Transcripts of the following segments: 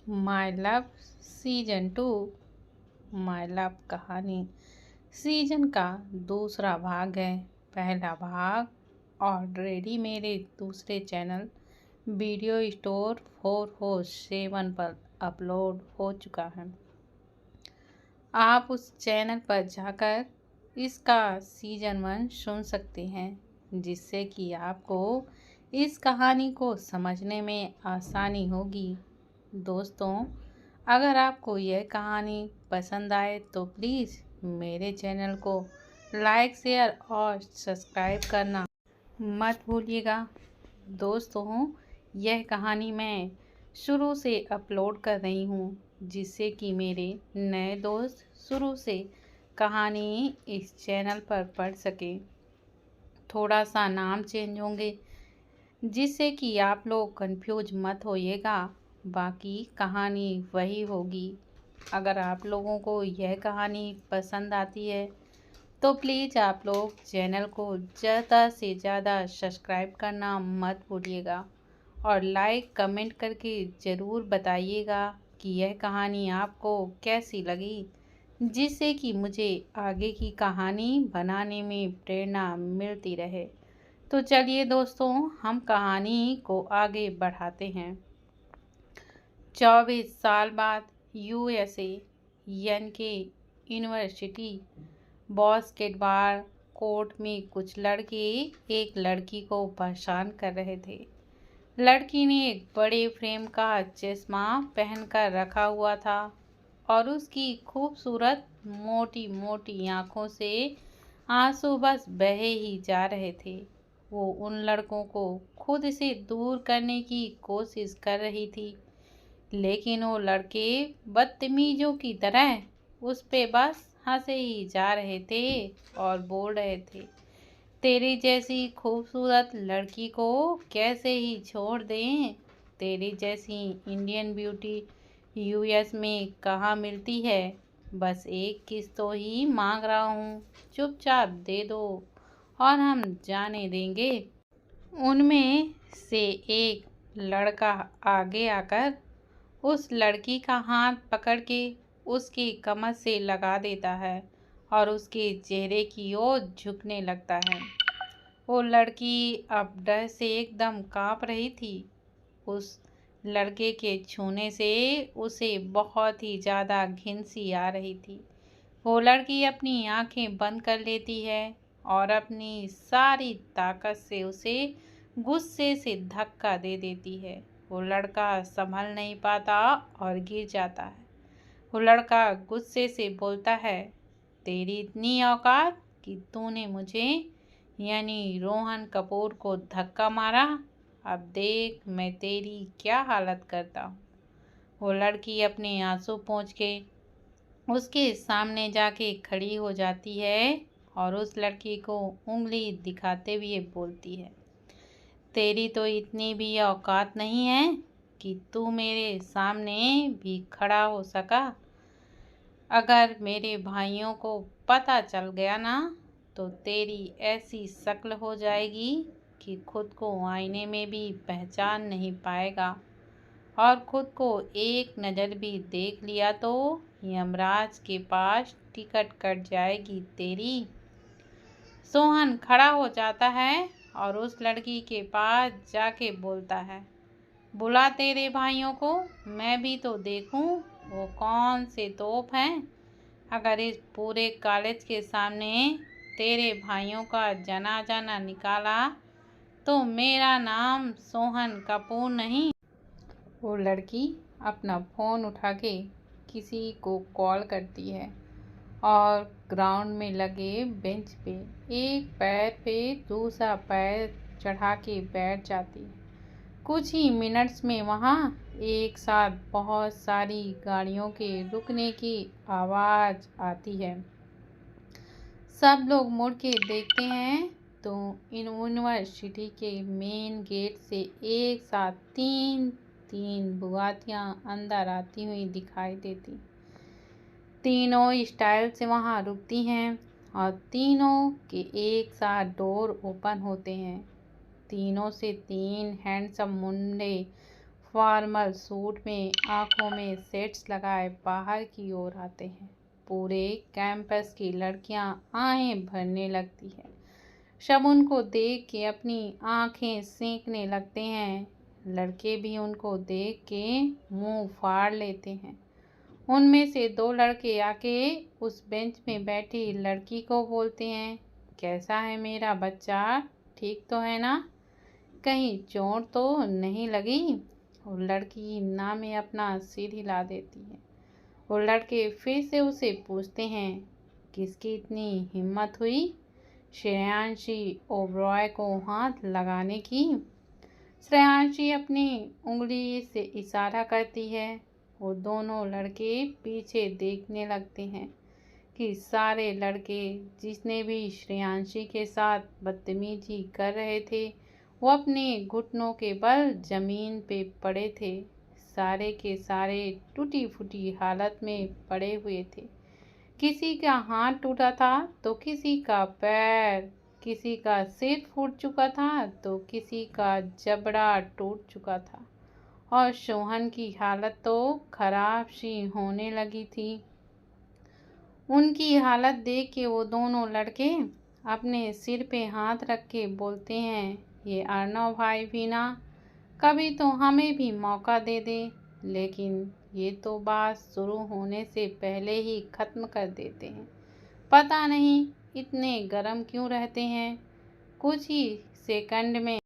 My love season 2 my love कहानी season का दूसरा भाग है। पहला भाग ऑलरेडी मेरे दूसरे चैनल वीडियो स्टोर 447 पर अपलोड हो चुका है। आप उस चैनल पर जाकर इसका सीजन 1 सुन सकते हैं, जिससे कि आपको इस कहानी को समझने में आसानी होगी। दोस्तों, अगर आपको यह कहानी पसंद आए तो प्लीज़ मेरे चैनल को लाइक, शेयर और सब्सक्राइब करना मत भूलिएगा। दोस्तों, यह कहानी मैं शुरू से अपलोड कर रही हूँ, जिससे कि मेरे नए दोस्त शुरू से कहानी इस चैनल पर पढ़ सकें। थोड़ा सा नाम चेंज होंगे, जिससे कि आप लोग कंफ्यूज मत होइएगा। बाकी कहानी वही होगी। अगर आप लोगों को यह कहानी पसंद आती है तो प्लीज़ आप लोग चैनल को ज़्यादा से ज़्यादा सब्सक्राइब करना मत भूलिएगा और लाइक कमेंट करके ज़रूर बताइएगा कि यह कहानी आपको कैसी लगी, जिससे कि मुझे आगे की कहानी बनाने में प्रेरणा मिलती रहे। तो चलिए दोस्तों, हम कहानी को आगे बढ़ाते हैं। 24 साल बाद यूएसए के यूनिवर्सिटी बास्केटबॉल कोर्ट में कुछ लड़के एक लड़की को परेशान कर रहे थे। लड़की ने एक बड़े फ्रेम का चश्मा पहनकर रखा हुआ था और उसकी खूबसूरत मोटी मोटी आंखों से आंसू बस बहे ही जा रहे थे। वो उन लड़कों को खुद से दूर करने की कोशिश कर रही थी, लेकिन वो लड़के बदतमीजों की तरह उस पे बस हंसे ही जा रहे थे और बोल रहे थे, तेरी जैसी खूबसूरत लड़की को कैसे ही छोड़ दें। तेरी जैसी इंडियन ब्यूटी यूएस में कहाँ मिलती है। बस एक किस तो ही मांग रहा हूँ, चुपचाप दे दो और हम जाने देंगे। उनमें से एक लड़का आगे आकर उस लड़की का हाथ पकड़ के उसकी कमर से लगा देता है और उसके चेहरे की ओर झुकने लगता है। वो लड़की अब डर से एकदम कांप रही थी। उस लड़के के छूने से उसे बहुत ही ज़्यादा घिन सी आ रही थी। वो लड़की अपनी आंखें बंद कर लेती है और अपनी सारी ताकत से उसे गुस्से से धक्का दे देती है। वो लड़का संभल नहीं पाता और गिर जाता है। वो लड़का गुस्से से बोलता है, तेरी इतनी औकात कि तूने मुझे यानी रोहन कपूर को धक्का मारा। अब देख मैं तेरी क्या हालत करता हूँ। वो लड़की अपने आंसू पोंछ के उसके सामने जाके खड़ी हो जाती है और उस लड़की को उंगली दिखाते हुए बोलती है, तेरी तो इतनी भी औकात नहीं है कि तू मेरे सामने भी खड़ा हो सका। अगर मेरे भाइयों को पता चल गया ना तो तेरी ऐसी शक्ल हो जाएगी कि खुद को आईने में भी पहचान नहीं पाएगा और खुद को एक नज़र भी देख लिया तो यमराज के पास टिकट कट जाएगी तेरी। सोहन खड़ा हो जाता है और उस लड़की के पास जाके बोलता है, बुला तेरे भाइयों को, मैं भी तो देखूं वो कौन से तोप हैं। अगर इस पूरे कॉलेज के सामने तेरे भाइयों का जनाजा न निकाला तो मेरा नाम सोहन कपूर नहीं। वो लड़की अपना फ़ोन उठा के किसी को कॉल करती है और ग्राउंड में लगे बेंच पे एक पैर पे दूसरा पैर चढ़ा के बैठ जाती है। कुछ ही मिनट्स में वहाँ एक साथ बहुत सारी गाड़ियों के रुकने की आवाज़ आती है। सब लोग मुड़ के देखते हैं तो यूनिवर्सिटी के मेन गेट से एक साथ तीन बुगातियाँ अंदर आती हुई दिखाई देती। तीनों स्टाइल से वहाँ रुकती हैं और तीनों के एक साथ डोर ओपन होते हैं। तीनों से तीन हैंडसम मुंडे फॉर्मल सूट में आंखों में सेट्स लगाए बाहर की ओर आते हैं। पूरे कैंपस की लड़कियां आहें भरने लगती है। सब उनको देख के अपनी आंखें सेंकने लगते हैं। लड़के भी उनको देख के मुंह फाड़ लेते हैं। उनमें से 2 लड़के आके उस बेंच में बैठी लड़की को बोलते हैं, कैसा है मेरा बच्चा, ठीक तो है ना, कहीं चोट तो नहीं लगी। और लड़की ना में अपना सिर हिला देती है। और लड़के फिर से उसे पूछते हैं, किसकी इतनी हिम्मत हुई श्रेयांशी ओबरॉय को हाथ लगाने की। श्रेयांशी अपनी उंगली से इशारा करती है। वो दोनों लड़के पीछे देखने लगते हैं कि सारे लड़के जिसने भी श्रेयांशी के साथ बदतमीजी कर रहे थे वो अपने घुटनों के बल जमीन पे पड़े थे। सारे के सारे टूटी फूटी हालत में पड़े हुए थे। किसी का हाथ टूटा था तो किसी का पैर, किसी का सिर फूट चुका था तो किसी का जबड़ा टूट चुका था। और सोहन की हालत तो खराब सी होने लगी थी। उनकी हालत देख के वो दोनों लड़के अपने सिर पे हाथ रख के बोलते हैं, ये अर्णव भाई भी ना, कभी तो हमें भी मौका दे दे, लेकिन ये तो बात शुरू होने से पहले ही ख़त्म कर देते हैं। पता नहीं इतने गरम क्यों रहते हैं। कुछ ही सेकंड में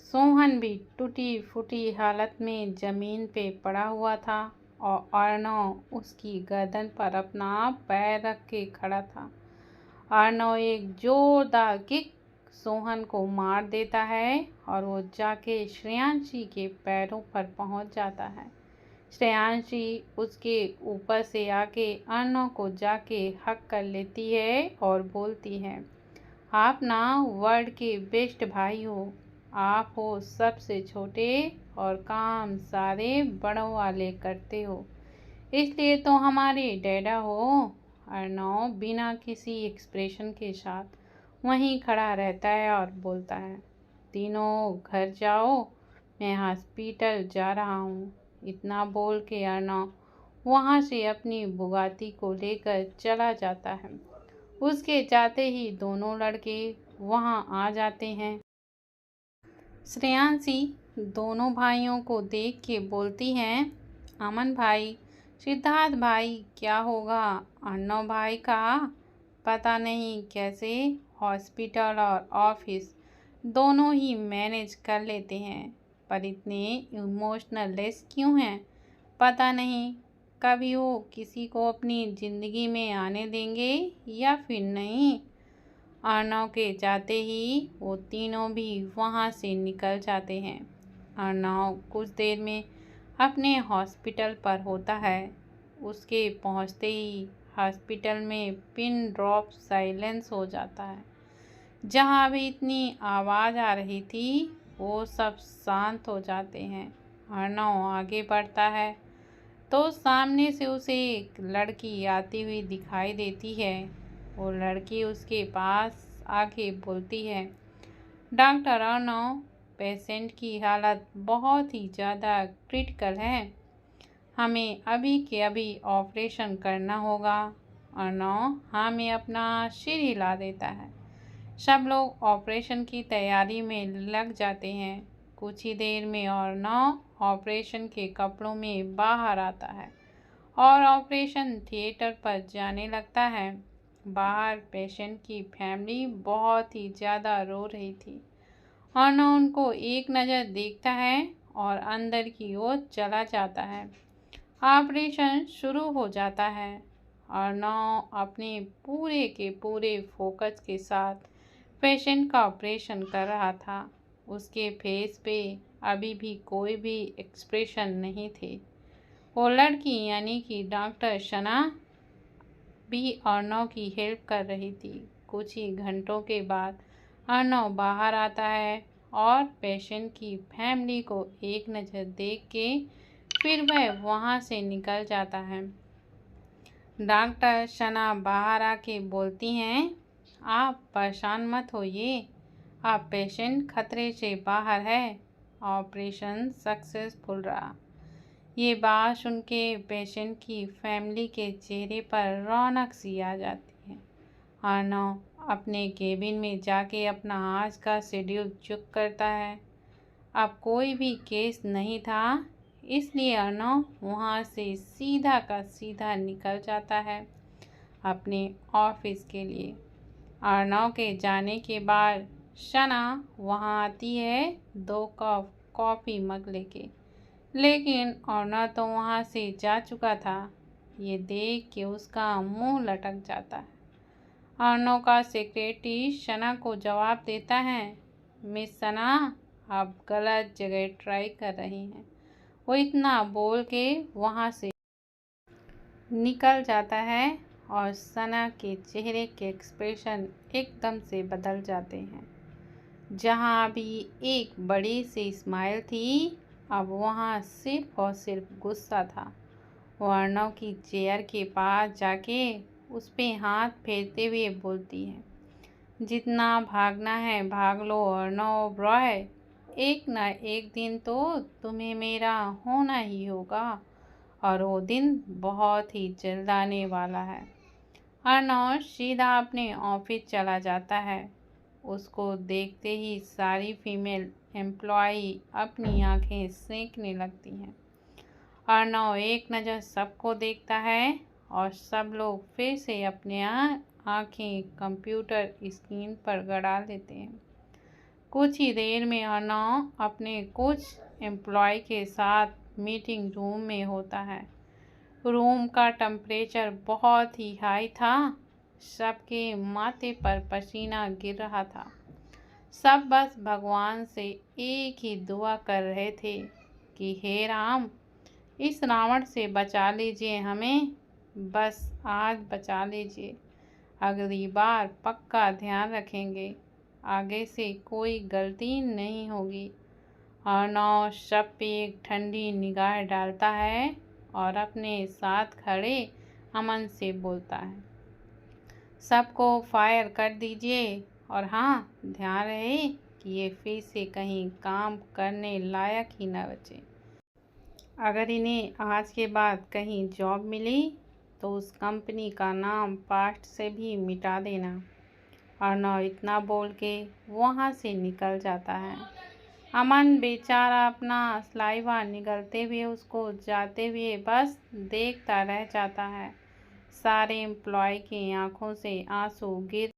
सोहन भी टूटी फूटी हालत में ज़मीन पे पड़ा हुआ था और अर्णव उसकी गर्दन पर अपना पैर रख के खड़ा था। अर्णव एक जोरदार किक सोहन को मार देता है और वो जाके श्रेयांशी के पैरों पर पहुंच जाता है। श्रेयांशी उसके ऊपर से आके अर्णव को जाके हक कर लेती है और बोलती है, आप ना वर्ल्ड के बेस्ट भाई हो। आप हो सबसे छोटे और काम सारे बड़ों वाले करते हो, इसलिए तो हमारे डैडा हो। अर्णव बिना किसी एक्सप्रेशन के साथ वहीं खड़ा रहता है और बोलता है, तीनों घर जाओ, मैं हॉस्पिटल जा रहा हूँ। इतना बोल के अर्णव वहाँ से अपनी बुगाती को लेकर चला जाता है। उसके जाते ही दोनों लड़के वहाँ आ जाते हैं। श्रेयांशी दोनों भाइयों को देख के बोलती हैं, अमन भाई, सिद्धार्थ भाई, क्या होगा अर्णव भाई का? पता नहीं कैसे हॉस्पिटल और ऑफिस दोनों ही मैनेज कर लेते हैं, पर इतने इमोशनल लेस क्यों हैं? पता नहीं कभी वो किसी को अपनी ज़िंदगी में आने देंगे या फिर नहीं। अर्णव के जाते ही वो तीनों भी वहाँ से निकल जाते हैं। अर्णव कुछ देर में अपने हॉस्पिटल पर होता है। उसके पहुँचते ही हॉस्पिटल में पिन ड्रॉप साइलेंस हो जाता है। जहाँ भी इतनी आवाज़ आ रही थी वो सब शांत हो जाते हैं। अर्णव आगे बढ़ता है तो सामने से उसे एक लड़की आती हुई दिखाई देती है। वो लड़की उसके पास आके बोलती है, डॉक्टर अर्णव, पेशेंट की हालत बहुत ही ज़्यादा क्रिटिकल है, हमें अभी के अभी ऑपरेशन करना होगा। अर्णव हाँ में अपना सिर हिला देता है। सब लोग ऑपरेशन की तैयारी में लग जाते हैं। कुछ ही देर में अर्णव ऑपरेशन के कपड़ों में बाहर आता है और ऑपरेशन थिएटर पर जाने लगता है। बाहर पेशेंट की फैमिली बहुत ही ज़्यादा रो रही थी। अर्णव उनको एक नज़र देखता है और अंदर की ओर चला जाता है। ऑपरेशन शुरू हो जाता है। अर्णव अपने पूरे के पूरे फोकस के साथ पेशेंट का ऑपरेशन कर रहा था। उसके फेस पे अभी भी कोई भी एक्सप्रेशन नहीं थे। वो लड़की यानी कि डॉक्टर शना भी अर्णव की हेल्प कर रही थी। कुछ ही घंटों के बाद अर्णव बाहर आता है और पेशेंट की फैमिली को एक नज़र देख के फिर वह वहाँ से निकल जाता है। डॉक्टर शना बाहर आके बोलती हैं, आप परेशान मत होइए, आप पेशेंट खतरे से बाहर है ऑपरेशन सक्सेसफुल रहा। ये बात सुन के पेशेंट की फैमिली के चेहरे पर रौनक सी आ जाती है। अर्नव अपने केबिन में जाके अपना आज का शेड्यूल चेक करता है। अब कोई भी केस नहीं था, इसलिए अर्नव वहाँ से सीधा का सीधा निकल जाता है अपने ऑफिस के लिए। अर्नव के जाने के बाद शना वहाँ आती है 2 कप कॉफ़ी मग लेके, लेकिन अर्नव तो वहाँ से जा चुका था। ये देख के उसका मुंह लटक जाता है। अर्नव का सेक्रेटरी शना को जवाब देता है, मिस शना, आप गलत जगह ट्राई कर रही हैं। वो इतना बोल के वहाँ से निकल जाता है और शना के चेहरे के एक्सप्रेशन एकदम से बदल जाते हैं। जहाँ अभी एक बड़ी सी स्माइल थी, अब वहाँ सिर्फ और सिर्फ गुस्सा था। वो अर्नव की चेयर के पास जाके उस पे हाथ फेरते हुए बोलती है, जितना भागना है भाग लो अर्नव ओबरॉय, एक ना एक दिन तो तुम्हें मेरा होना ही होगा, और वो दिन बहुत ही जल्द आने वाला है। अर्नव सीधा अपने ऑफिस चला जाता है। उसको देखते ही सारी फीमेल एम्प्लॉई अपनी आंखें सेंकने लगती हैं। अर्नव एक नज़र सबको देखता है और सब लोग फिर से अपने आंखें कंप्यूटर स्क्रीन पर गड़ा लेते हैं। कुछ ही देर में अर्नव अपने कुछ एम्प्लॉय के साथ मीटिंग रूम में होता है। रूम का टेम्परेचर बहुत ही हाई था। सबके माथे पर पसीना गिर रहा था। सब बस भगवान से एक ही दुआ कर रहे थे कि हे राम, इस रावण से बचा लीजिए हमें, बस आज बचा लीजिए। अगली बार पक्का ध्यान रखेंगे, आगे से कोई गलती नहीं होगी। अर्नव सब पे एक ठंडी निगाह डालता है और अपने साथ खड़े अमन से बोलता है, सबको फायर कर दीजिए, और हाँ, ध्यान रहे कि ये फिर से कहीं काम करने लायक ही न बचे। अगर इन्हें आज के बाद कहीं जॉब मिली तो उस कंपनी का नाम पास्ट से भी मिटा देना। अर्नव इतना बोल के वहाँ से निकल जाता है। अमन बेचारा अपना सलाइवा निगलते हुए उसको जाते हुए बस देखता रह जाता है। सारे एम्प्लॉय की आंखों से आंसू गिर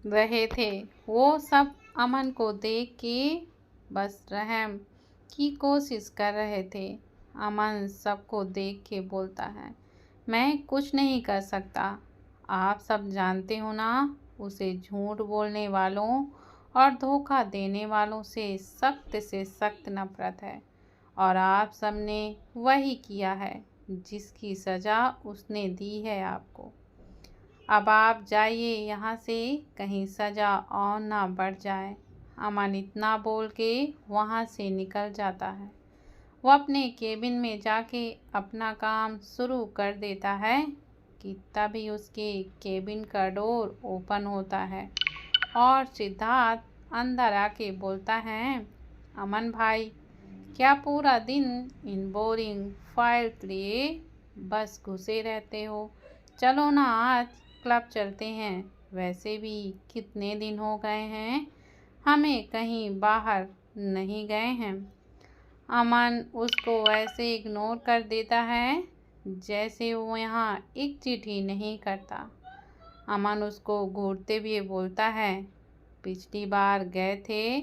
रहे थे। वो सब अमन को देख के बस रहम की कोशिश कर रहे थे। अमन सबको देख के बोलता है, मैं कुछ नहीं कर सकता। आप सब जानते हो ना, उसे झूठ बोलने वालों और धोखा देने वालों से सख्त नफरत है, और आप सब ने वही किया है जिसकी सज़ा उसने दी है आपको। अब आप जाइए यहाँ से, कहीं सज़ा और ना बढ़ जाए। अमन इतना बोल के वहाँ से निकल जाता है। वो अपने केबिन में जाके अपना काम शुरू कर देता है कि तभी उसके केबिन का डोर ओपन होता है और सिद्धार्थ अंदर आके बोलता है, अमन भाई, क्या पूरा दिन इन बोरिंग फाइल लिए बस घुसे रहते हो? चलो ना, आज क्लब चलते हैं। वैसे भी कितने दिन हो गए हैं हमें कहीं बाहर नहीं गए हैं। अमन उसको ऐसे इग्नोर कर देता है जैसे वो यहाँ एक चिट्ठी नहीं करता। अमन उसको घूरते हुए बोलता है, पिछली बार गए थे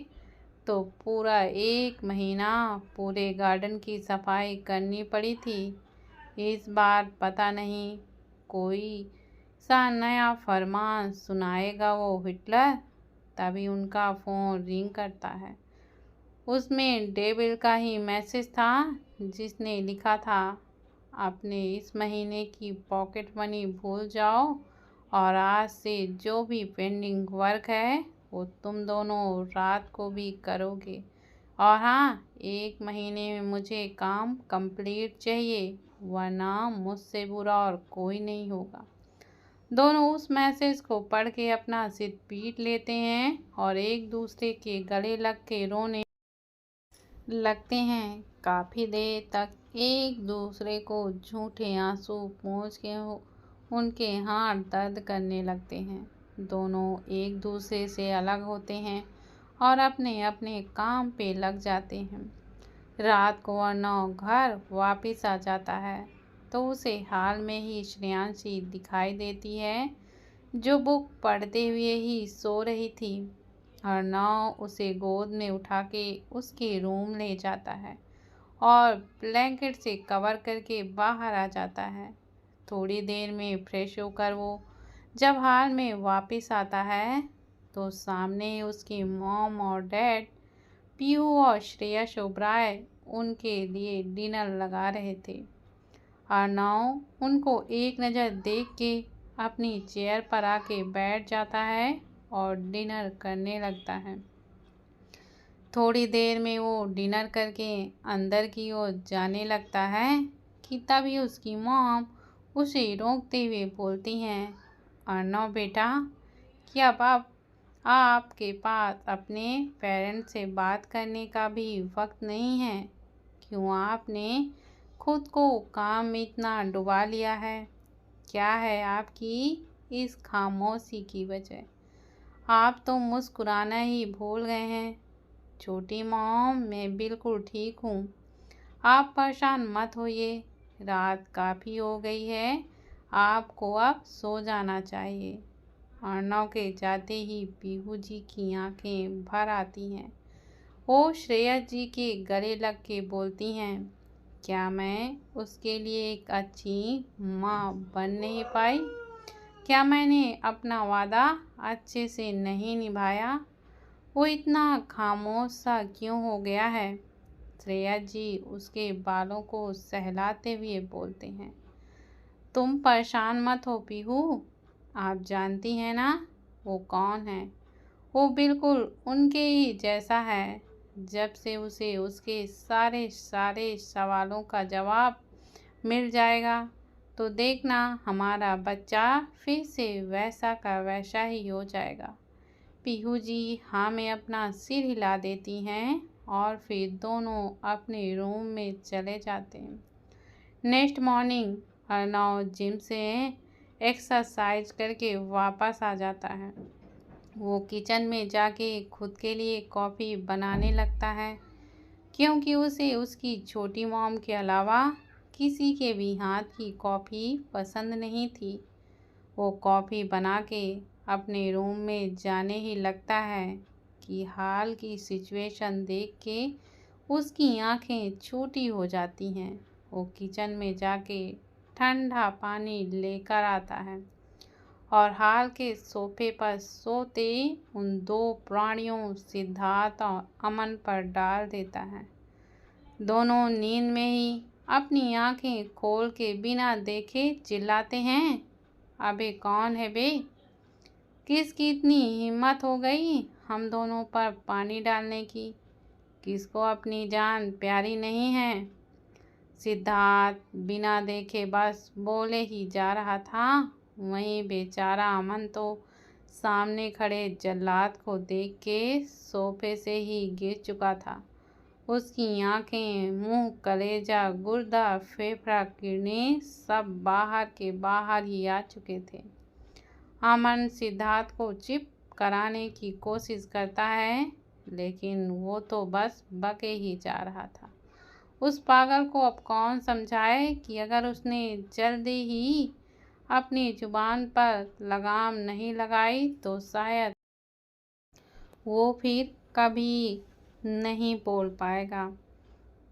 तो पूरा 1 महीना पूरे गार्डन की सफाई करनी पड़ी थी। इस बार पता नहीं कोई सा नया फरमान सुनाएगा वो हिटलर। तभी उनका फ़ोन रिंग करता है। उसमें डेविल का ही मैसेज था, जिसने लिखा था, अपने इस महीने की पॉकेट मनी भूल जाओ और आज से जो भी पेंडिंग वर्क है वो तुम दोनों रात को भी करोगे, और हाँ, 1 महीने में मुझे काम कंप्लीट चाहिए, वरना मुझसे बुरा और कोई नहीं होगा। दोनों उस मैसेज को पढ़ के अपना सिर पीट लेते हैं और एक दूसरे के गले लग के रोने लगते हैं। काफ़ी देर तक एक दूसरे को झूठे आंसू पोंछ के उनके हाथ दर्द करने लगते हैं। दोनों एक दूसरे से अलग होते हैं और अपने अपने काम पे लग जाते हैं। रात को अर्णव घर वापस आ जाता है तो उसे हाल में ही श्रेयांशी दिखाई देती है, जो बुक पढ़ते हुए ही सो रही थी। अर्णव उसे गोद में उठा के उसके रूम ले जाता है और ब्लैंकेट से कवर करके बाहर आ जाता है। थोड़ी देर में फ्रेश होकर वो जब हाल में वापस आता है तो सामने उसकी मॉम और डैड पीहू और श्रेयस ओबराय उनके लिए डिनर लगा रहे थे। अर्णव उनको एक नज़र देख के अपनी चेयर पर आके बैठ जाता है और डिनर करने लगता है। थोड़ी देर में वो डिनर करके अंदर की ओर जाने लगता है कि तभी उसकी मॉम उसे रोकते हुए बोलती हैं, अर्णव बेटा, क्या अब आपके पास अपने पेरेंट्स से बात करने का भी वक्त नहीं है? क्यों आपने खुद को काम में इतना डुबा लिया है? क्या है आपकी इस खामोशी की वजह? आप तो मुस्कुराना ही भूल गए हैं। छोटी मॉम, मैं बिल्कुल ठीक हूँ, आप परेशान मत होइए। रात काफ़ी हो गई है, आपको अब सो जाना चाहिए। अर्णव के जाते ही पीहू जी की आंखें भर आती हैं। वो श्रेयस जी के गले लग के बोलती हैं, क्या मैं उसके लिए एक अच्छी माँ बन नहीं पाई? क्या मैंने अपना वादा अच्छे से नहीं निभाया? वो इतना खामोश सा क्यों हो गया है? श्रेयस जी उसके बालों को सहलाते हुए बोलते हैं, तुम परेशान मत हो पीहू, आप जानती हैं ना वो कौन है? वो बिल्कुल उनके ही जैसा है। जब से उसे उसके सारे सवालों का जवाब मिल जाएगा तो देखना हमारा बच्चा फिर से वैसा का वैसा ही हो जाएगा। पीहू जी हाँ में अपना सिर हिला देती हैं और फिर दोनों अपने रूम में चले जाते हैं। नेक्स्ट मॉर्निंग अर्णव जिम से एक्सरसाइज करके वापस आ जाता है। वो किचन में जाके खुद के लिए कॉफ़ी बनाने लगता है, क्योंकि उसे उसकी छोटी मॉम के अलावा किसी के भी हाथ की कॉफ़ी पसंद नहीं थी। वो कॉफ़ी बना के अपने रूम में जाने ही लगता है कि हाल की सिचुएशन देख के उसकी आंखें छोटी हो जाती हैं। वो किचन में जाके ठंडा पानी लेकर आता है और हाल के सोफे पर सोते उन दो प्राणियों सिद्धार्थ और अमन पर डाल देता है। दोनों नींद में ही अपनी आंखें खोल के बिना देखे चिल्लाते हैं, अबे कौन है बे? किसकी इतनी हिम्मत हो गई हम दोनों पर पानी डालने की? किसको अपनी जान प्यारी नहीं है? सिद्धार्थ बिना देखे बस बोले ही जा रहा था। वहीं बेचारा अमन तो सामने खड़े जल्लाद को देख के सोफे से ही गिर चुका था। उसकी आंखें, मुंह, कलेजा, गुर्दा, फेफड़ा, किडनी सब बाहर के बाहर ही आ चुके थे। अमन सिद्धार्थ को चिप कराने की कोशिश करता है, लेकिन वो तो बस बके ही जा रहा था। उस पागल को अब कौन समझाए कि अगर उसने जल्दी ही अपनी जुबान पर लगाम नहीं लगाई तो शायद वो फिर कभी नहीं बोल पाएगा।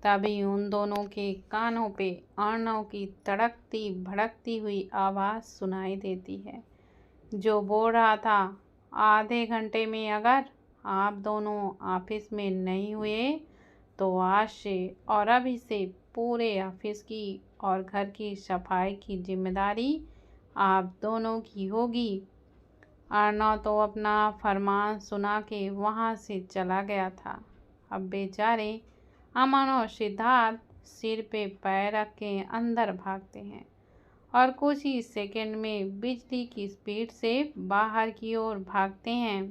तभी उन दोनों के कानों पे अर्णव की तड़कती भड़कती हुई आवाज़ सुनाई देती है, जो बोल रहा था, आधे घंटे में अगर आप दोनों ऑफिस में नहीं हुए तो आज से और अभी से पूरे ऑफिस की और घर की सफाई की जिम्मेदारी आप दोनों की होगी। अर्णव तो अपना फरमान सुना के वहाँ से चला गया था। अब बेचारे अमन और सिद्धार्थ सिर पे पैर रख के अंदर भागते हैं और कुछ ही सेकंड में बिजली की स्पीड से बाहर की ओर भागते हैं।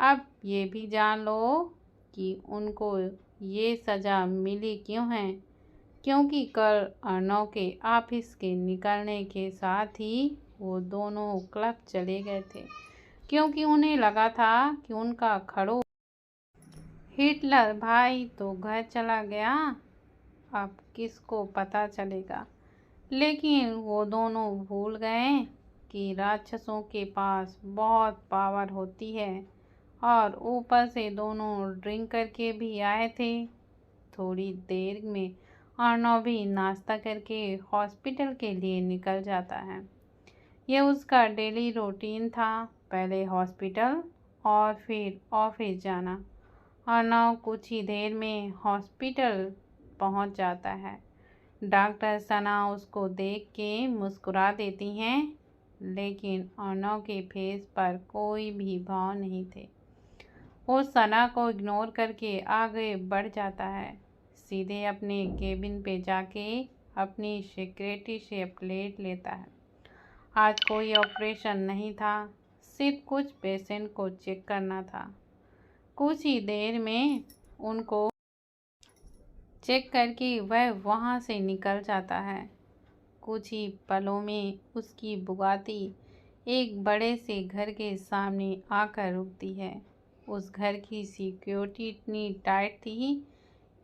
अब ये भी जान लो कि उनको ये सज़ा मिली क्यों है? क्योंकि कल अर्नव के ऑफिस के निकलने के साथ ही वो दोनों क्लब चले गए थे, क्योंकि उन्हें लगा था कि उनका खड़ो हिटलर भाई तो घर चला गया, अब किसको पता चलेगा। लेकिन वो दोनों भूल गए कि राक्षसों के पास बहुत पावर होती है, और ऊपर से दोनों ड्रिंक करके भी आए थे। थोड़ी देर में अर्नव भी नाश्ता करके हॉस्पिटल के लिए निकल जाता है। यह उसका डेली रूटीन था, पहले हॉस्पिटल और फिर ऑफिस जाना। अर्नव कुछ ही देर में हॉस्पिटल पहुंच जाता है। डॉक्टर सना उसको देख के मुस्कुरा देती हैं, लेकिन अर्नव के फेस पर कोई भी भाव नहीं थे। वो सना को इग्नोर करके आगे बढ़ जाता है, सीधे अपने केबिन पे जाके अपनी सेक्रेटरी से अपडेट लेता है। आज कोई ऑपरेशन नहीं था, सिर्फ कुछ पेशेंट को चेक करना था। कुछ ही देर में उनको चेक करके वह वहाँ से निकल जाता है। कुछ ही पलों में उसकी बुगाती एक बड़े से घर के सामने आकर रुकती है। उस घर की सिक्योरिटी इतनी टाइट थी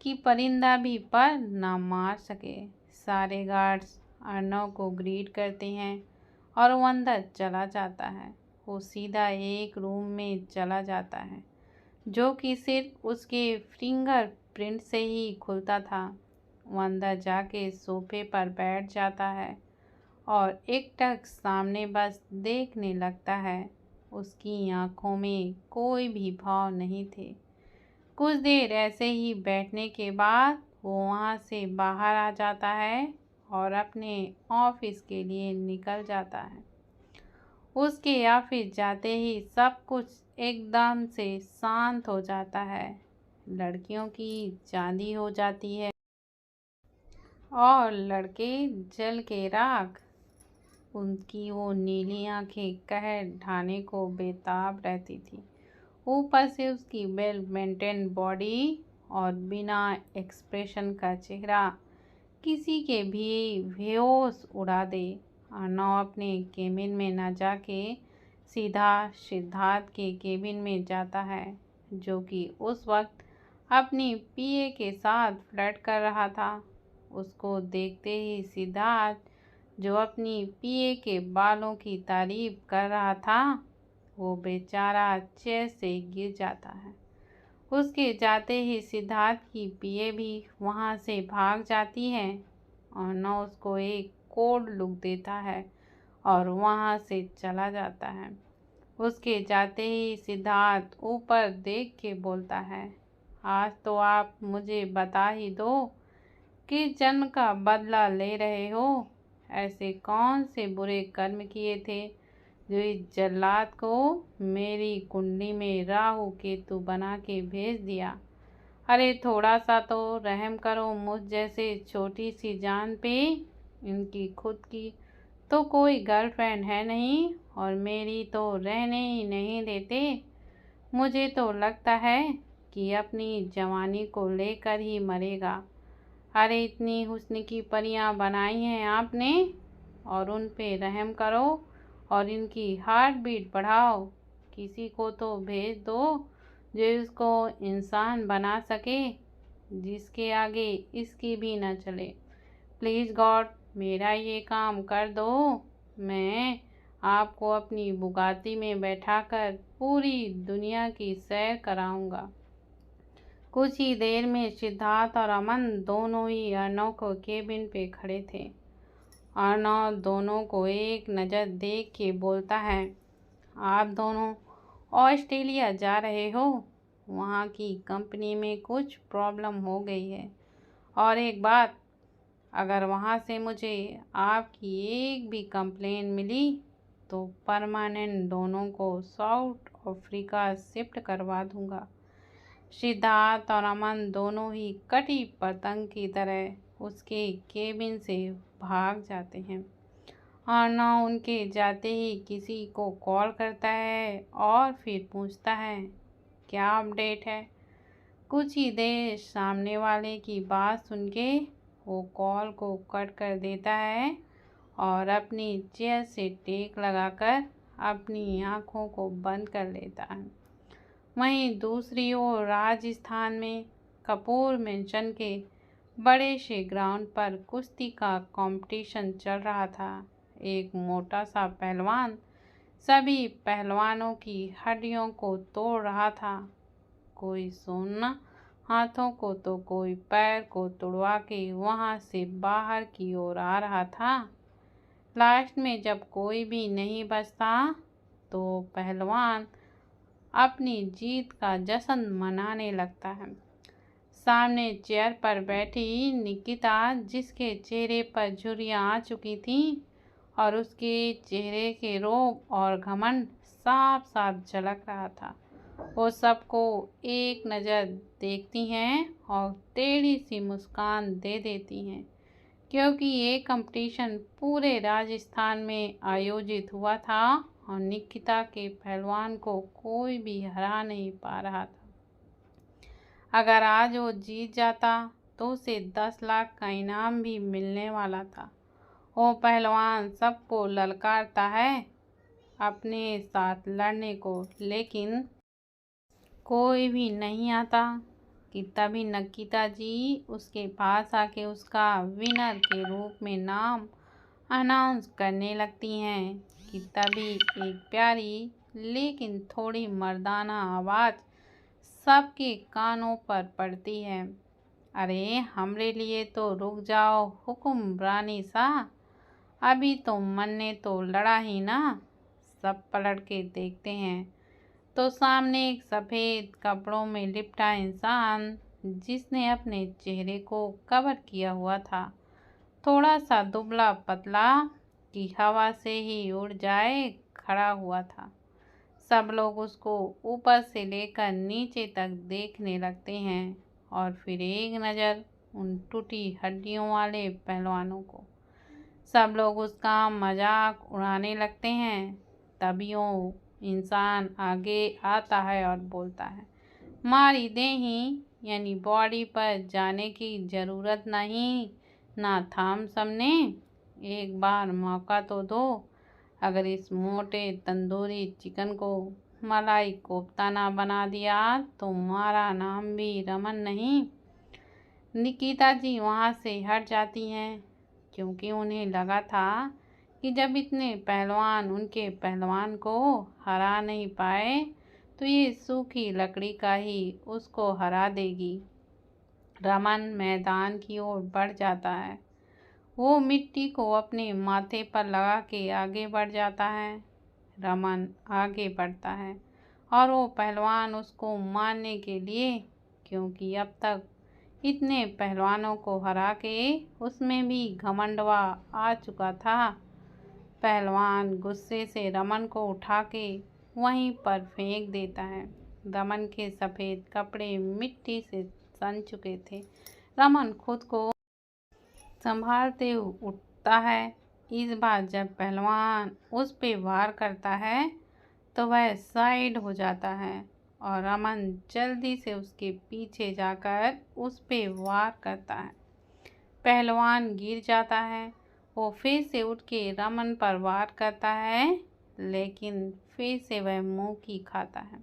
कि परिंदा भी पर ना मार सके। सारे गार्ड्स अर्नव को ग्रीट करते हैं और वो अंदर चला जाता है। वो सीधा एक रूम में चला जाता है, जो कि सिर्फ उसके फिंगरप्रिंट से ही खुलता था। वो अंदर जाके सोफे पर बैठ जाता है और एकटक सामने बस देखने लगता है। उसकी आंखों में कोई भी भाव नहीं थे। कुछ देर ऐसे ही बैठने के बाद वो वहाँ से बाहर आ जाता है और अपने ऑफिस के लिए निकल जाता है। उसके ऑफिस जाते ही सब कुछ एकदम से शांत हो जाता है। लड़कियों की चांदी हो जाती है और लड़के जल के राख। उनकी वो नीली आंखें कहर ढाने को बेताब रहती थी। ऊपर से उसकी वेल मेंटेन बॉडी और बिना एक्सप्रेशन का चेहरा किसी के भी बेहोश उड़ा दे। अर्नव अपने केबिन में न जाके सीधा सिद्धार्थ के केबिन में जाता है, जो कि उस वक्त अपनी पीए के साथ फ्लर्ट कर रहा था। उसको देखते ही सिद्धार्थ, जो अपनी पीए के बालों की तारीफ कर रहा था, वो बेचारा चेयर से गिर जाता है। उसके जाते ही सिद्धार्थ की पीए भी वहाँ से भाग जाती है और न उसको एक कोड लुक देता है और वहाँ से चला जाता है। उसके जाते ही सिद्धार्थ ऊपर देख के बोलता है, आज तो आप मुझे बता ही दो कि जन्म का बदला ले रहे हो। ऐसे कौन से बुरे कर्म किए थे जो इस जल्लाद को मेरी कुंडली में राहु केतु बना के भेज दिया। अरे थोड़ा सा तो रहम करो मुझ जैसे छोटी सी जान पे। इनकी खुद की तो कोई गर्लफ्रेंड है नहीं और मेरी तो रहने ही नहीं देते। मुझे तो लगता है कि अपनी जवानी को लेकर ही मरेगा। अरे इतनी हुस्न की परियां बनाई हैं आपने, और उन पे रहम करो और इनकी हार्ट बीट बढ़ाओ। किसी को तो भेज दो जो इसको इंसान बना सके, जिसके आगे इसकी भी न चले। प्लीज़ गॉड मेरा ये काम कर दो। मैं आपको अपनी बुगाती में बैठाकर पूरी दुनिया की सैर कराऊंगा। कुछ ही देर में सिद्धार्थ और अमन दोनों ही अर्नव को केबिन पे खड़े थे। अर्नव दोनों को एक नज़र देख के बोलता है, आप दोनों ऑस्ट्रेलिया जा रहे हो। वहाँ की कंपनी में कुछ प्रॉब्लम हो गई है, और एक बात, अगर वहाँ से मुझे आपकी एक भी कंप्लेन मिली तो परमानेंट दोनों को साउथ अफ्रीका शिफ्ट करवा दूँगा। सिद्धार्थ और अमन दोनों ही कटी पतंग की तरह उसके केबिन से भाग जाते हैं। अर्नव उनके जाते ही किसी को कॉल करता है और फिर पूछता है, क्या अपडेट है। कुछ ही देर सामने वाले की बात सुन के वो कॉल को कट कर देता है और अपनी चेयर से टेक लगाकर अपनी आँखों को बंद कर लेता है। वहीं दूसरी ओर राजस्थान में कपूर मेंशन के बड़े से ग्राउंड पर कुश्ती का कंपटीशन चल रहा था। एक मोटा सा पहलवान सभी पहलवानों की हड्डियों को तोड़ रहा था। कोई सोना हाथों को तो कोई पैर को तुड़वा के वहां से बाहर की ओर आ रहा था। लास्ट में जब कोई भी नहीं बचता तो पहलवान अपनी जीत का जश्न मनाने लगता है। सामने चेयर पर बैठी निकिता, जिसके चेहरे पर झुर्रियाँ आ चुकी थीं और उसके चेहरे के रोब और घमंड साफ साफ झलक रहा था। वो सबको एक नज़र देखती हैं और टेढ़ी सी मुस्कान दे देती हैं, क्योंकि ये कंपटीशन पूरे राजस्थान में आयोजित हुआ था और निकिता के पहलवान को कोई भी हरा नहीं पा रहा था। अगर आज वो जीत जाता तो उसे 10 लाख का इनाम भी मिलने वाला था। वो पहलवान सबको ललकारता है अपने साथ लड़ने को, लेकिन कोई भी नहीं आता कि तभी निकिता जी उसके पास आके उसका विनर के रूप में नाम अनाउंस करने लगती हैं कि तभी एक प्यारी लेकिन थोड़ी मर्दाना आवाज़ सबके कानों पर पड़ती है। अरे हमरे लिए तो रुक जाओ हुक्मरानी सा, अभी तो मन ने तो लड़ा ही ना। सब पलट के देखते हैं तो सामने एक सफ़ेद कपड़ों में लिपटा इंसान, जिसने अपने चेहरे को कवर किया हुआ था, थोड़ा सा दुबला पतला कि हवा से ही उड़ जाए, खड़ा हुआ था। सब लोग उसको ऊपर से लेकर नीचे तक देखने लगते हैं और फिर एक नज़र उन टूटी हड्डियों वाले पहलवानों को। सब लोग उसका मजाक उड़ाने लगते हैं। तभी वो इंसान आगे आता है और बोलता है, मारी देही, यानी बॉडी पर जाने की ज़रूरत नहीं ना थाम सबने, एक बार मौका तो दो। अगर इस मोटे तंदूरी चिकन को मलाई कोफ्ता ना बना दिया तो हमारा नाम भी रमन नहीं। निकिता जी वहाँ से हट जाती हैं, क्योंकि उन्हें लगा था कि जब इतने पहलवान उनके पहलवान को हरा नहीं पाए तो ये सूखी लकड़ी का ही उसको हरा देगी। रमन मैदान की ओर बढ़ जाता है। वो मिट्टी को अपने माथे पर लगा के आगे बढ़ जाता है। रमन आगे बढ़ता है और वो पहलवान उसको मारने के लिए, क्योंकि अब तक इतने पहलवानों को हरा के उसमें भी घमंडवा आ चुका था। पहलवान गुस्से से रमन को उठा के वहीं पर फेंक देता है। रमन के सफ़ेद कपड़े मिट्टी से सन चुके थे। रमन खुद को संभालते उठता है। इस बार जब पहलवान उस पे वार करता है तो वह साइड हो जाता है और रमन जल्दी से उसके पीछे जाकर उस पे वार करता है। पहलवान गिर जाता है। वो फिर से उठ के रमन पर वार करता है, लेकिन फिर से वह मुंह की खाता है।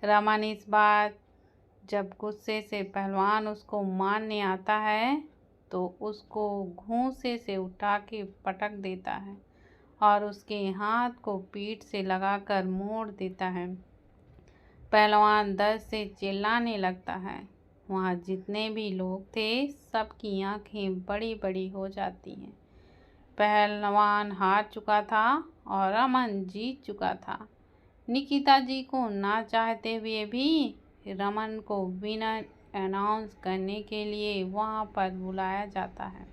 रमन इस बार जब गुस्से से पहलवान उसको मारने आता है तो उसको घूंसे से उठा के पटक देता है और उसके हाथ को पीठ से लगाकर मोड़ देता है। पहलवान दर्द से चिल्लाने लगता है। वहाँ जितने भी लोग थे सबकी आंखें बड़ी बड़ी हो जाती हैं। पहलवान हार चुका था और रमन जीत चुका था। निकिता जी को ना चाहते हुए भी रमन को विनर अनाउंस करने के लिए वहाँ पर बुलाया जाता है।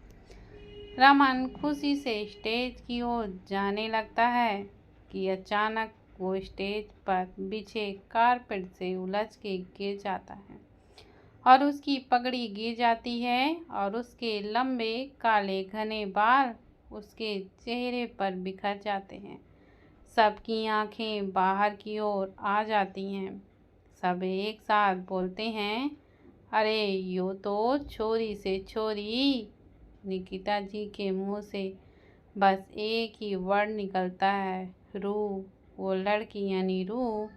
रमन खुशी से स्टेज की ओर जाने लगता है कि अचानक वो स्टेज पर बिछे कारपेट से उलझ के गिर जाता है और उसकी पगड़ी गिर जाती है और उसके लंबे काले घने बाल उसके चेहरे पर बिखर जाते हैं। सबकी आंखें बाहर की ओर आ जाती हैं। सब एक साथ बोलते हैं, अरे यो तो छोरी से छोरी। निकिता जी के मुंह से बस एक ही वर्ड निकलता है, रू। वो लड़की यानी रू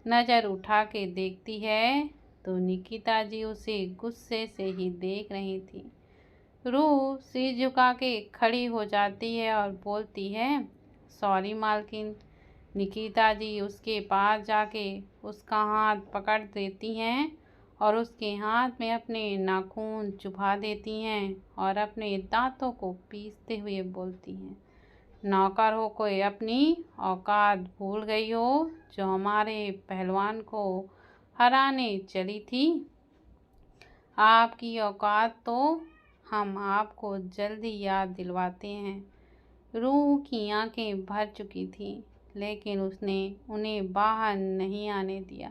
नज़र उठा के देखती है तो निकिता जी उसे गुस्से से ही देख रही थी। रू सिर झुका के खड़ी हो जाती है और बोलती है, सॉरी मालकिन। निकिता जी उसके पास जाके उसका हाथ पकड़ देती हैं और उसके हाथ में अपने नाखून चुभा देती हैं और अपने दांतों को पीसते हुए बोलती हैं, नौकर हो कोई अपनी औकात भूल गई हो जो हमारे पहलवान को हराने चली थी। आपकी औकात तो हम आपको जल्दी याद दिलवाते हैं। रूह की आंखें भर चुकी थीं, लेकिन उसने उन्हें बाहर नहीं आने दिया।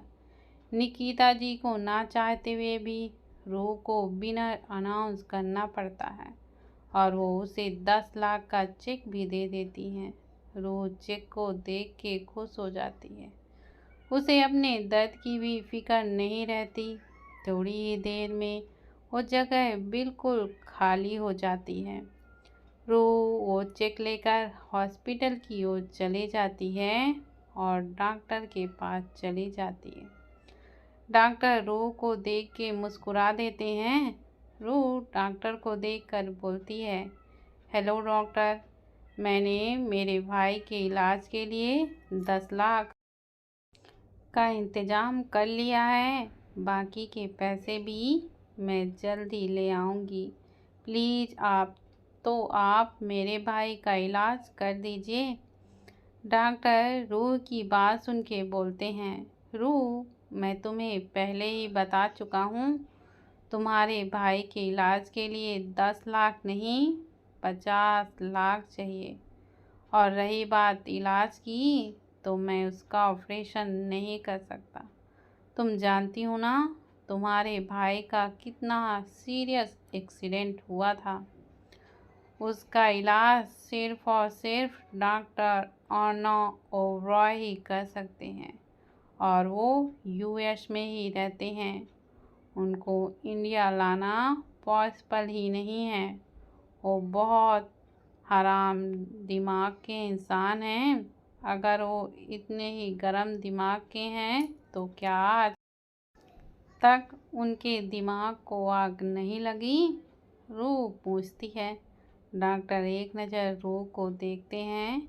निकिता जी को ना चाहते हुए भी रूह को बिना अनाउंस करना पड़ता है और वो उसे 10 लाख का चेक भी दे देती हैं। रूह चेक को देख के खुश हो जाती है। उसे अपने दर्द की भी फिक्र नहीं रहती। थोड़ी ही देर में वो जगह बिल्कुल खाली हो जाती है। रूह वो चेक लेकर हॉस्पिटल की ओर चली जाती है और डॉक्टर के पास चली जाती है। डॉक्टर रूह को देख के मुस्कुरा देते हैं। रूह डॉक्टर को देखकर बोलती है, हेलो डॉक्टर, मैंने मेरे भाई के इलाज के लिए 10 लाख का इंतज़ाम कर लिया है। बाकी के पैसे भी मैं जल्दी ले आऊँगी। प्लीज़ आप मेरे भाई का इलाज कर दीजिए। डॉक्टर रूह की बात सुन के बोलते हैं, रूह, मैं तुम्हें पहले ही बता चुका हूँ, तुम्हारे भाई के इलाज के लिए 10 लाख नहीं 50 लाख चाहिए। और रही बात इलाज की, तो मैं उसका ऑपरेशन नहीं कर सकता। तुम जानती हो ना तुम्हारे भाई का कितना सीरियस एक्सीडेंट हुआ था। उसका इलाज सिर्फ और सिर्फ डॉक्टर अर्नव ओबरॉय ही कर सकते हैं और वो यूएस में ही रहते हैं। उनको इंडिया लाना पॉसिबल ही नहीं है। वो बहुत हराम दिमाग के इंसान हैं। अगर वो इतने ही गर्म दिमाग के हैं तो क्या आज तक उनके दिमाग को आग नहीं लगी? रूह पूछती है। डॉक्टर एक नज़र रूह को देखते हैं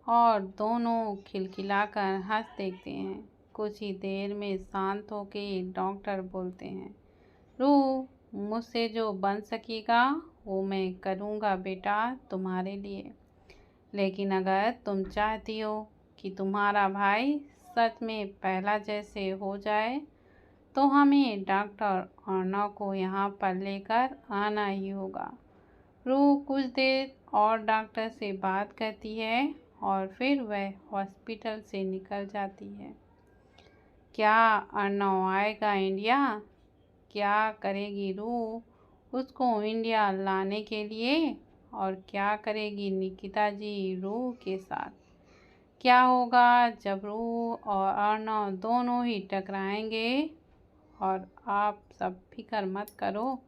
और दोनों खिलखिलाकर हंस देखते हैं। कुछ ही देर में शांत होके डॉक्टर बोलते हैं, रूह, मुझसे जो बन सकेगा वो मैं करूँगा बेटा तुम्हारे लिए। लेकिन अगर तुम चाहती हो कि तुम्हारा भाई सच में पहला जैसे हो जाए तो हमें डॉक्टर अर्नव को यहाँ पर लेकर आना ही होगा। रूह कुछ देर और डॉक्टर से बात करती है और फिर वह हॉस्पिटल से निकल जाती है। क्या अर्नव आएगा इंडिया? क्या करेगी रूह उसको इंडिया लाने के लिए? और क्या करेगी निकिता जी रूह के साथ? क्या होगा जब रूह और अर्नव दोनों ही टकराएंगे? और आप सब फिक्र मत करो,